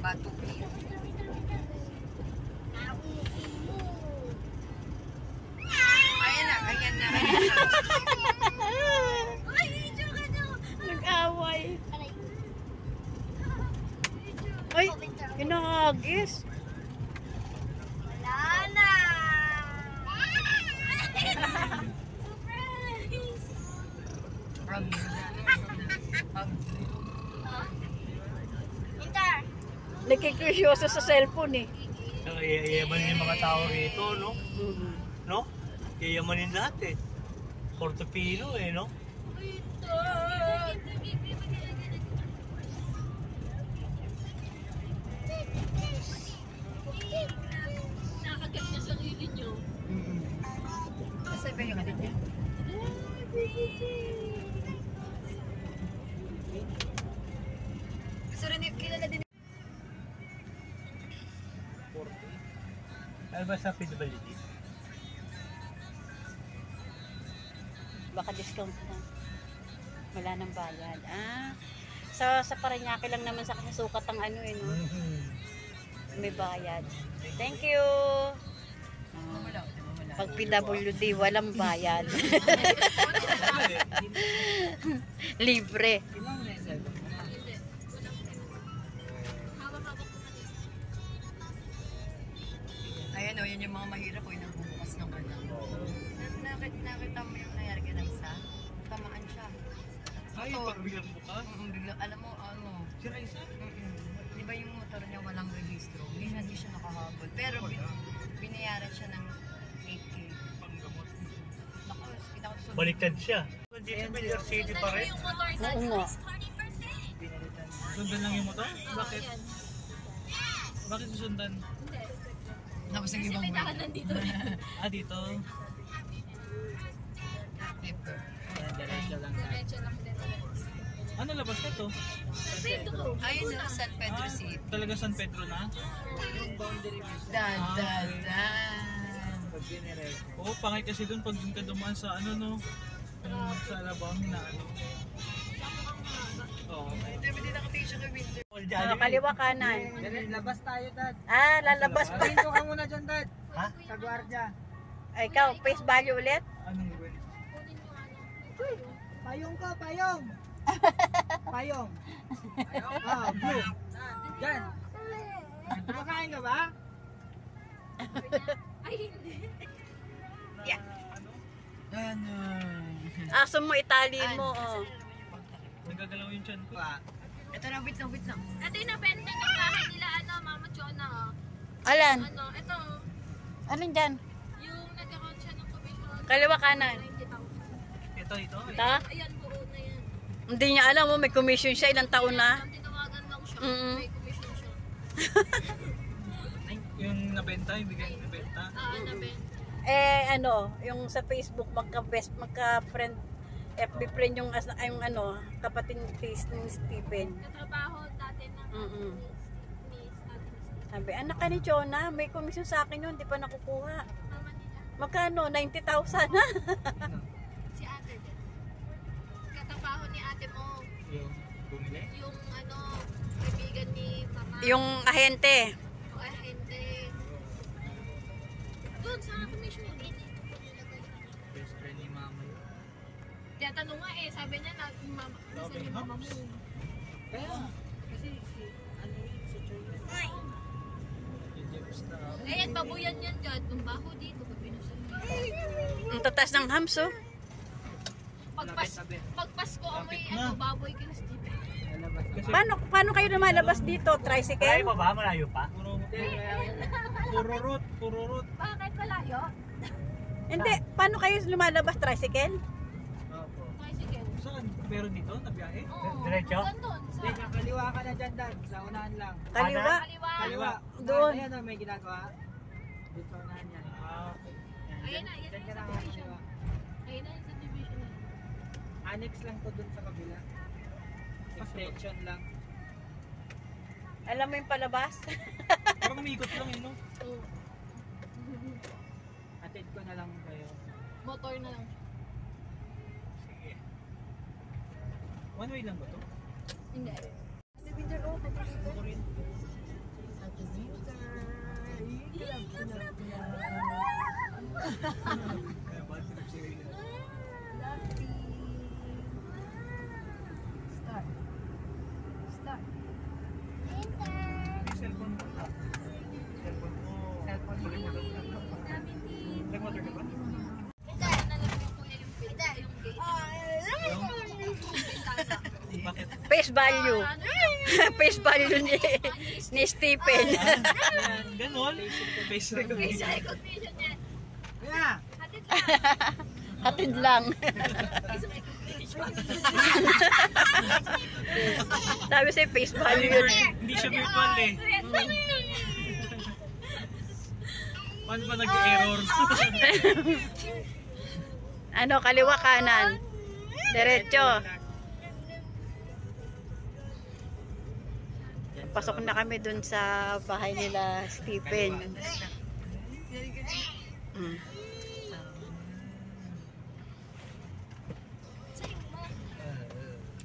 Batupi. Ayan na, ayan na. Nag-away. Ay, hinahagis. Lana! Inter! Nakikrisyoso sa cellphone eh. Yayamanin yung mga tao rito, no? No? Yayamanin lahat eh. Portofino eh, no? Nakagat niya sarili niyo. Saan ba yung ano niya? Gusto rin kilala din. 40. Ano ba sa PWD? Baka discount na. Wala nang bayad. Sa Parañaque lang naman sa kasukat ang ano eh, no? May bayad. Thank you! Pag PWD, walang bayad. Libre. Ayan o, yan yung mga mahirap o yung nagbubukas ng ano. Nakita mo yung nangyari ka ng isa? Tamaan siya. Ay, pagbigyan mo ka? Bigla, alam mo, ano, Sira isa? di ba yung motor niya walang rehistro? Hindi siya nakahabol. Pero binayaran siya ng 8K. Panggamot. Naku, kita ko sa Baliktad siya. Dito Major City pa rin. Yung motor sa Oo nga. Sundan lang yung motor? Bakit? Bakit susundan? Tapos ang ibang may way. daanan dito. Dito. Paper. Diretso lang na. Diretso lang din. Ano labas na to? Pedro. Ayun na, San Pedro City. Talaga San Pedro na? Dan. Oo, pangit kasi dun pag dun ka dumaan sa ano no? Sa Alabang na ano. Oo. Hindi nakatingin siya kay Winter. Kaliwa kanan. Labas tayo, Dad. Lalabas pa. Pinto ka muna dyan, Dad. Ha? Sa gwardiya. Ay, ikaw, face value ulit? Anong gawin? Payong ka, payong. Payong. Blue. Dyan. Kumakain ka ba? Ay, hindi. Ano? Aso mo, itali mo. Oh. Nagagalaw yung chan ko. Ito na, wait lang. Ito yung nabenta ng bahay nila, Mama Chona. Alan? Ito, Alin dyan? yung nag-account siya ng commission. Kaliwa kanan. 90,000. Ito. Ito? Ayan, buo na yan. Hindi niya alam mo, may commission siya. Ilang taon na. Tinawagan lang siya. Mm-mm. May commission siya. Yung nabenta, yung bigay yung nabenta. Nabenta. Yung sa Facebook, magka-friend, FB friend yung kapatid ni Stephen. Katrabaho dati ng Mm-mm. ni Ate Miss. Sabi, anak ka ni Jonah, may commission sa akin yun, di pa nakukuha. Mama nila. Magkano? 90,000 na. Si ate din. Katrabaho ni ate mo. Yung bumili? Yung kaibigan ni Mama. Yung ahente. O ahente. Doon sa commission yun. Best friend ni mama yun. Kaya tanong nga sabi niya na mama, nasan yung mama mo. Kaya, kasi si Choy. Yung James na. Ayan, babuyan yan dyan. Yung baho dito, pag pinusan mo. Ang tatas ng hams, oh. Pagpasko, amoy, na. baboy kila Steve. Lalabas. Kasi Paano kayo lumalabas dito? malayo Tricycle? pa ba? Malayo pa? Puro root. Bakit malayo? Hindi. Paano kayo lumalabas? Tricycle? Opo. Tricycle. Saan? Meron dito? Nabiyahe? Oo. Diretso? Doon, sa Hindi, kaliwa ka na dyan, Dad. Sa unahan lang. Kaliwa? kaliwa. Kaliwa. Doon. Ayan, may ginagawa. Dito sa unahan yan. Okay. Ayun na, yan Dyan ka yung na subdivision. kaliwa. Ayun na yung subdivision na. Annex lang to dun sa kabila. Extension lang. Alam mo yung palabas? Parang umikot lang yun, no? Oo. Atid ko na lang kayo. Motor na lang. Sige. One way lang ba to? Hindi. Ito rin. Kaya bad trip si Rina. Start. Start. Yung cellphone mo. Cellphone mo. Cellphone mo. Nag-motor ka ba? Bakit? Face value. Face value ni Stephen. Yan, ganon. Face recognition. Recognition yan. Yeah. Hatid lang. Hatid lang. Sabi sa'yo, face value yun. Hindi siya virtual eh. Paano ba nag-error? Ano, kaliwa kanan. Diretso. Pasok na kami dun sa bahay nila Stephen. Mm.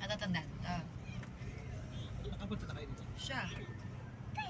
Natatandaan. Nakapunta na kayo dito. Siya.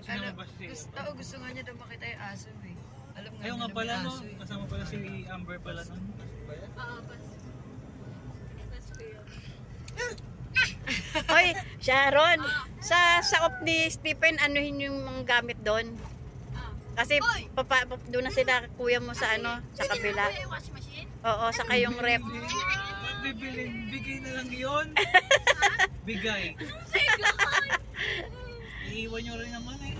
Sino Alam, ba si- gusto nga niya daw makita yung aso eh. Alam nga Ayaw niya nga na pala may no, aso eh. kasama pala si Amber pala nun. Oo, bas. Bas ko yun. Hoy, Sharon, sa saop ni Stephen, anuhin yung mga gamit doon? Kasi doon na sila kuya mo sa ano, sa kabila. Yung washing machine? Oo, saka yung rep. Bibilin, bigay na lang yun. Bigay. Iiwan nyo rin naman eh.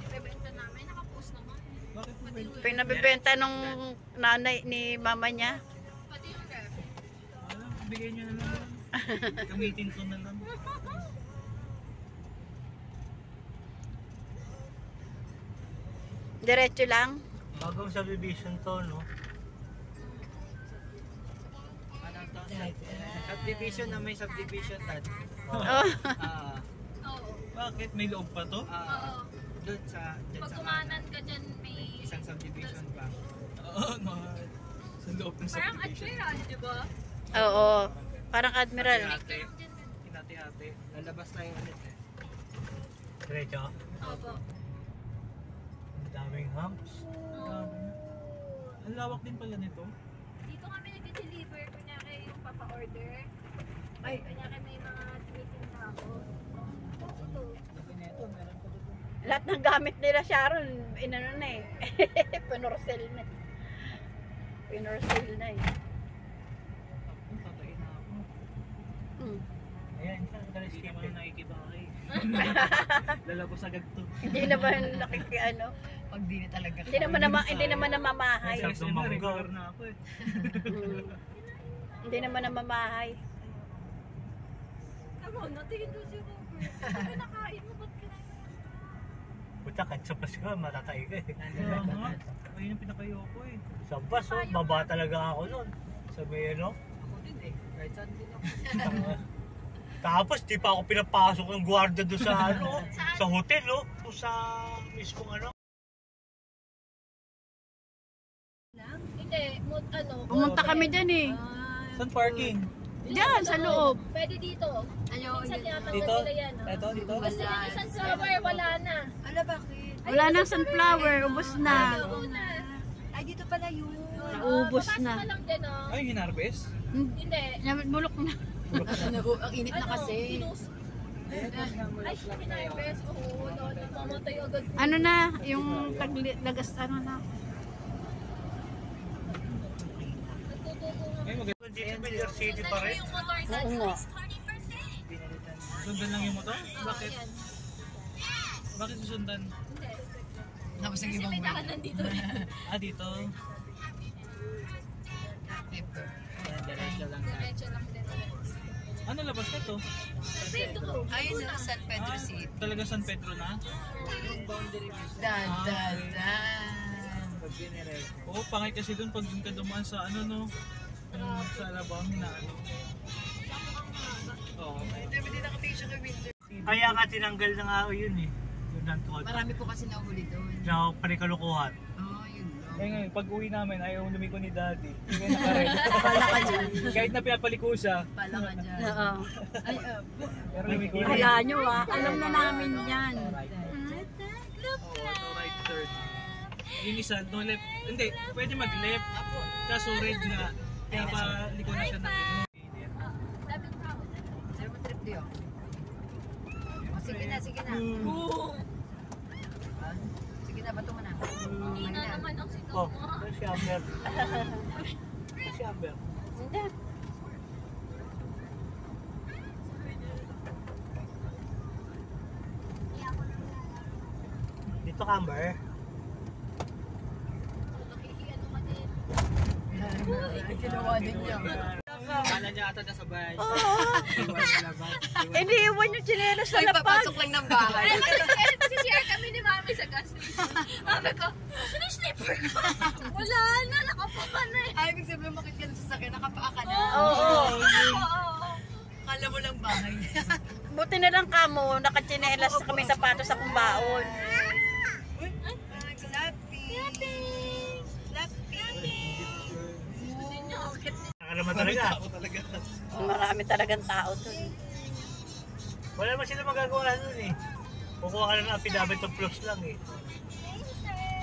Ibebenta namin, nakapost naman. Bakit mo ba? Pinabibenta nung nanay ni mama niya. Pati yung ref. Alam, bigay nyo na lang. Gamitin ko na lang. Diretso lang. Bagong subdivision to, no? Subdivision na may subdivision, Dad. Oh. Oo. Bakit? May loob pa to? Oo. Doon sa... Pag kumanan ka dyan, may... Isang subdivision pa. Oo, no. Sa loob ng Parang subdivision. admiral, di ba? Oo. Parang admiral. Hinati-hati. Lalabas na yung ulit eh. Diretso. Opo. Ang daming humps. Ang lawak din pala nito. Dito kami nag-deliver, kunyari yung papa-order. Ay, kunyari may mga meeting na ako. Ito. Sabi nito, meron pa doon. Lahat ng gamit nila Sharon, inano na eh. Pinorcel na. Pinorcel na eh. Ako, tatayin na ako. Mm. Ayan, isang kalis Hindi kip naman eh. nakikibahay. Lalabas agad to. Hindi naman nakikiano. Pag di na talaga. Hindi naman namamahay. Sarap ng mangga. Regular na ako eh. Mm. Hindi naman namamahay. Tama, natingin ko si Robert. Sabi, nakain mo, ba't kinain? Puta, kahit sa bus ka, matatay ka eh. Kaya nga, ayun yung pinakayoko eh. Sa bus, oh, baba talaga ako nun. Sabi, ano? Ako din eh. Kahit saan din ako. Tapos, di pa ako pinapasok ng gwardiya doon sa, ano, sa hotel, oh. O sa mismong, ano. Hindi, ano. Pumunta kami dyan eh. Saan parking? Diyan, sa loob. Pwede dito. Ayaw, Minsan tinatanggal Dito? nila yan. no? Ito, dito? Basta yung isang sunflower, wala na. Ala, bakit? Wala nang sunflower, ubos na. Ayaw na. Ay, dito pala yun. Ubos Papasok na. ka lang dyan, oh. Ay, hinarvest? Hindi. Bulok na. Ang init na kasi. Ay, hinarvest. Oo, namamatay agad. Ano na, yung lagas, ano na. Nagtutubo nga. Ay, maganda. Dito, Major City pa rin. Yung motor Oo natin. nga. Sundan lang yung motor? Bakit? Yan. Bakit susundan? Hindi. Tapos ang Kasi ibang may way. daanan dito. Ah, dito? Ito. Diretso lang na. Diretso lang din. Ano labas na to? Pedro. Ayun na, San Pedro City. Talaga San Pedro na? Dan, dan, dan. Oo, pangit kasi dun pag dun ka dumaan sa ano no? Sa Alabang na ano. Oo. Hindi nakatingin siya kay Winter. Kaya nga tinanggal na nga ako yun eh. Yun ang tuwa. Marami po kasi nahuli doon. Sa panikalukuhan. Oo, yun lang. Kaya ngayon, pag uwi namin, ayaw lumiko ni Daddy. Hindi na nakared. Pala ka dyan. Kahit na pinapaliko siya. Pala ka dyan. Oo. Ay, Pero lumiko na. Wala nyo ah, alam na namin yan. Oh, ito right turn. Yung isa, no left. Hindi, pwede mag-left. Kaso red nga. Kaya pa liko na siya ng Dapat pa ako. Sino mo trip diyo? Sige na, sige na. Ah, sige na, bato mo na. Hindi na naman ang sigaw Oh, mo. si Amber. Si Amber. Hindi. Dito ka, Amber. Nakikiano ka din. Ay, ginawa din niya. Kala niya ata nasa bahay. Iwan sa labas. Hindi, iwan yung chinelas sa Ay, lapag. papasok lang ng bahay. Kasi-share kami ni Mami sa gas station. Sabi ko, saan yung slipper ko? Wala na, nakapaka na eh. Ay, ibig sabihin makit ka na sa sakyan, nakapaa ka na. Oo. Kala mo lang bahay. Buti na lang kamo, nakachinelas kami sapatos sa kumbaon. Uy, Slappy. Slappy. Saka naman talaga. Marami talagang tao to. Wala naman sila magagawa nun eh. Kukuha ka lang ng affidavit of plus lang eh.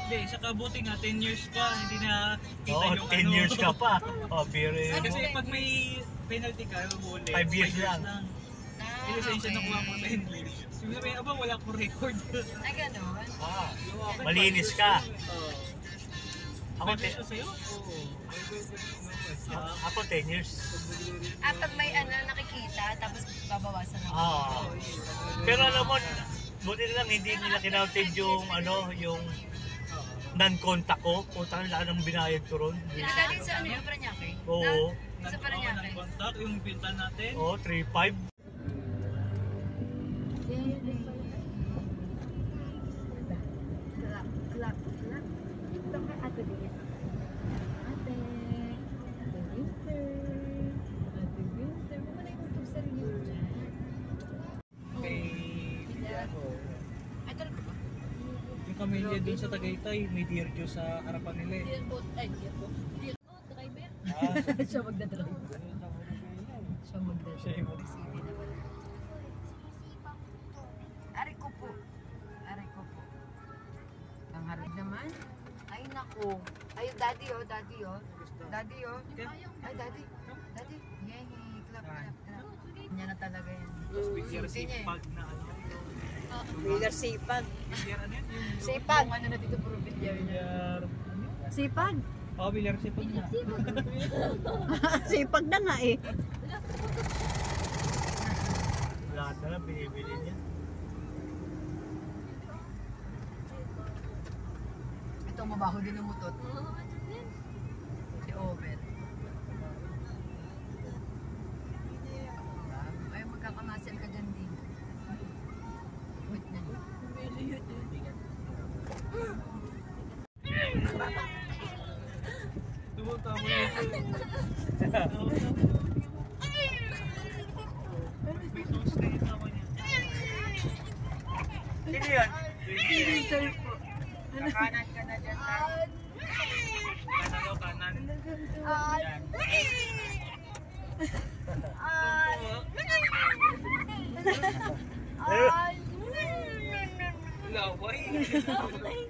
Hindi, saka buti nga 10 years pa, hindi na kita Oo, yung 10 years ka pa. Oh, biro yun. Kasi pag may penalty ka, huli. 5 years lang. Yung lisensya na kuha mo 10 years. Yung sabihin, aba, wala ko record. Ay, gano'n. Ah, malinis ka. Oo. Ako, Pwede siya sa'yo? Oo. ako 10 years. Ah, pag may nakikita, tapos babawasan ng Pero alam mo, buti na lang hindi nila kinounted yung yung non-contact ko. Putang nila ng binayad ko ron. Pinagaling sa yung Paranaque? Oo. Sa Paranaque? Contact, yung pinta natin. Oo, 3.5. Kay... Yung kamilya dun sa Tagaytay, may deer Diyos sa harapan nila eh. Driver. Siya magdadrive. Siya magdadrive. Siya yung Aray ko po. Aray ko po. Ang harap naman. Ay, naku. Ay, daddy oh, daddy oh. Daddy oh. Ay, daddy. Daddy. Yay, clap, clap, clap. Niya na talaga yan. Bigyan Susi niya eh. sipag na ano. Bilyar sipag. Bigyan ano yun? Yung... Sipag. Yung ano na dito, puro bilyar niya. Bilyar... Sipag. Oo, bilyar sipag na. Sipag na nga eh. Lahat na lang binibili niya. Ito, mabaho din ang mutot. Si Owen. Ay, magkakamasel ka dyan din. Wait na. Tumutama yun. May sauce na yung tama niya. Sino yan? Kakanan ka na dyan. Kanan daw, kanan. Yan. Laway.